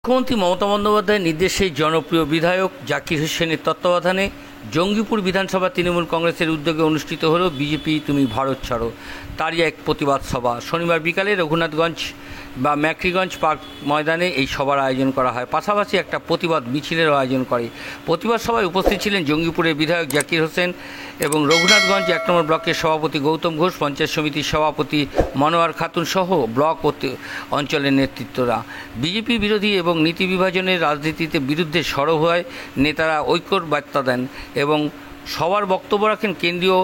মুখ্যমন্ত্রী মমতা বন্দ্যোপাধ্যায়ের নির্দেশে জনপ্রিয় বিধায়ক জাকির হোসেনের তত্ত্বাবধানে জঙ্গিপুর বিধানসভা তৃণমূল কংগ্রেসের উদ্যোগে অনুষ্ঠিত হলো বিজেপি তুমি ভারত ছাড়ো তারই এক প্রতিবাদ সভা। শনিবার বিকালে রঘুনাথগঞ্জ বা ম্যাক্রিগঞ্জ পার্ক ময়দানে এই সভার আয়োজন করা হয়। পাশাপাশি একটা প্রতিবাদ মিছিলেরও আয়োজন করে। প্রতিবাদ সভায় উপস্থিত ছিলেন জঙ্গিপুরের বিধায়ক জাকির হোসেন এবং রঘুনাথগঞ্জ ১ নম্বর ব্লকের সভাপতি গৌতম ঘোষ, পঞ্চায়েত সমিতির সভাপতি মনোয়ার খাতুন সহ ব্লক অঞ্চলের নেতৃত্বরা। বিজেপি বিরোধী এবং নীতি বিভাজনের রাজনীতিতে বিরুদ্ধে সরব হয়ে নেতারা ঐক্যর বার্তা দেন এবং সবার বক্তব্য রাখেন কেন্দ্রীয়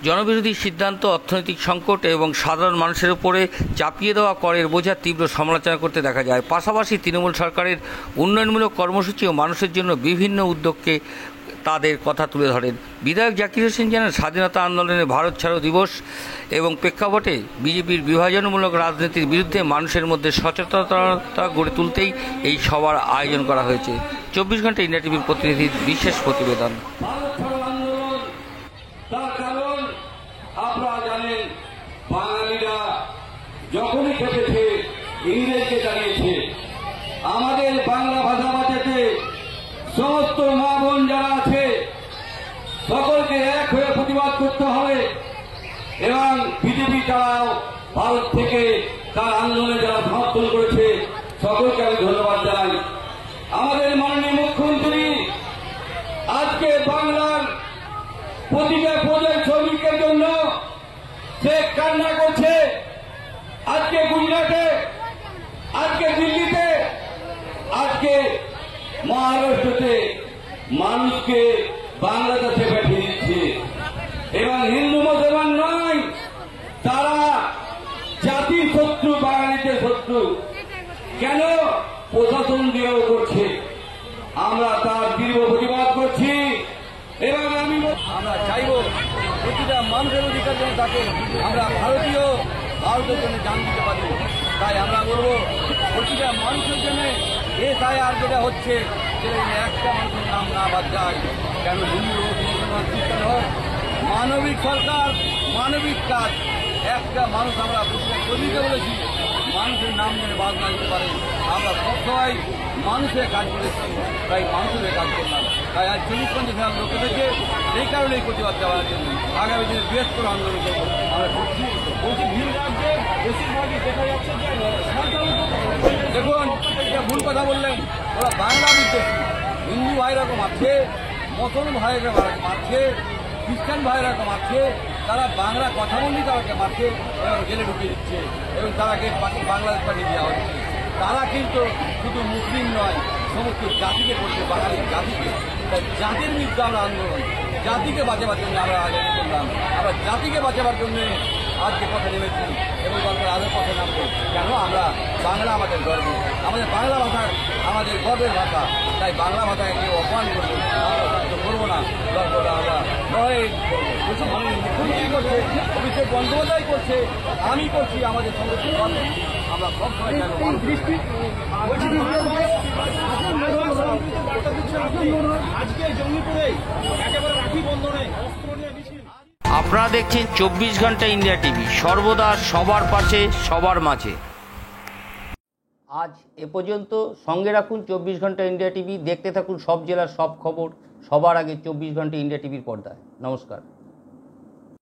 জনবিরোধী সিদ্ধান্ত, অর্থনৈতিক সংকট এবং সাধারণ মানুষের উপরে চাপিয়ে দেওয়া করের বোঝা তীব্র সমালোচনা করতে দেখা যায়। পাশাপাশি তৃণমূল সরকারের উন্নয়নমূলক কর্মসূচি ও মানুষের জন্য বিভিন্ন উদ্যোগকে তাদের কথা তুলে ধরেন। বিধায়ক জাকির হোসেন জানান, স্বাধীনতা আন্দোলনে ভারত ছাড়ো দিবস এবং প্রেক্ষাপটে বিজেপির বিভাজনমূলক রাজনীতির বিরুদ্ধে মানুষের মধ্যে সচেতনতা গড়ে তুলতেই এই সভার আয়োজন করা হয়েছে। ২৪ ঘন্টা ইন্ডিয়া টিভির প্রতিনিধির বিশেষ প্রতিবেদন। আপনারা জানেন, বাঙালিরা যখনই খেপেছে ইংরেজকে জানিয়েছে। আমাদের বাংলা ভাষা বাঁচাতে সমস্ত মা বোন যারা আছে সকলকে এক হয়ে প্রতিবাদ করতে হবে এবং বিজেপি যারাও ভারত থেকে তার আন্দোলনে যারা সমর্থন করেছে সকলকে আমি ধন্যবাদ জানাই। আমাদের মাননীয় মুখ্যমন্ত্রী আজকে বাংলার প্রতিটা প্রজেক্ট শ্রমিকের জন্য সে কান্না করছে। আজকে গুজরাটে, আজকে দিল্লিতে, আজকে মহারাষ্ট্রতে মানুষকে বাংলাদেশে পাঠিয়ে দিচ্ছে এবং হিন্দু মুসলমান নয়, তারা জাতির শত্রু, বাঙালিদের শত্রু। কেন? প্রশাসন দিয়েও করছে। আমরা তার তীব্র প্রতিবাদ করছি এবং আমরা চাইব প্রতিটা মানুষের অধিকার যেন তাকে আমরা ভারতের জন্য জান দিতে পারি। তাই আমরা বলবো প্রতিটা মানুষের জন্য আর যেটা হচ্ছে সেটা একটা মানুষের নাম না বাদ যায়। কেন? হিন্দু হোক, মুসলমান, খ্রিস্টান হোক, মানবিক সরকার, মানবিক কাজ। একটা মানুষ আমরা প্রতিটা বলেছি মানুষের নাম যেন বাদ না দিতে পারে। আমরা সবসময় মানুষের কাজ করেছি, তাই মানুষের কাজ করলাম। তাই আজ ৪০-৫০ হাজার লোক এসেছে, সেই কারণে এই প্রতিবাদ দেওয়ার জন্য আগামী দিনে বৃহত্তর আন্দোলন করবো আমরা করছি। বলছি ভিড় রাজ্যে বেশিরভাগই দেখা যাচ্ছে যে দেখুন, এটা ভুল কথা বললেন। ওরা বাংলা বিদ্বেষী, হিন্দু ভাইরা মারছে, মুসলমান ভাইরা মারছে, খ্রিস্টান ভাইরা মারছে, তারা বাংলা কথা বললেই তারাকে মারছে এবং জেলে ঢুকিয়ে দিচ্ছে এবং তারাকে বাংলাদেশ পাঠিয়ে দেওয়া হচ্ছে। তারা কিন্তু শুধু মুসলিম নয়, সমস্ত জাতিকে করছে, বাঙালি জাতিকে। তাই জাতির বিরুদ্ধে আমরা আন্দোলন, জাতিকে বাঁচাবার জন্য আমরা আয়োজন করলাম। আমরা জাতিকে বাঁচাবার জন্য আজকে পথে নেমেছি এবং দরকার আরও পথে নামবো। কেন? আমরা বাংলা আমাদের গর্ব, আমাদের বাংলা ভাষা আমাদের গর্বের ভাষা। তাই বাংলা ভাষাকে কেউ অপমান করবো আমরা করবো না, দরকার আমরা লড়াই করবো। মুখ্যমন্ত্রী করছে, অভিষেক বন্দ্যোপাধ্যায় করছে, আমি করছি, আমাদের সমস্ত আমরা সব সময় আজকে জঙ্গিপুরে একেবারে রাখি বন্ধনে অস্ত্র নিয়ে মিছিল। আপনারা দেখছেন ২৪ ঘন্টা ইন্ডিয়া টিভি, সর্বদা সবার পাশে, সবার মাঝে। আজ এ পর্যন্ত। সঙ্গে রাখুন ২৪ ঘন্টা ইন্ডিয়া টিভি। দেখতে থাকুন সব জেলার সব খবর সবার আগে ২৪ ঘন্টা ইন্ডিয়া টিভির পর্দায়। নমস্কার।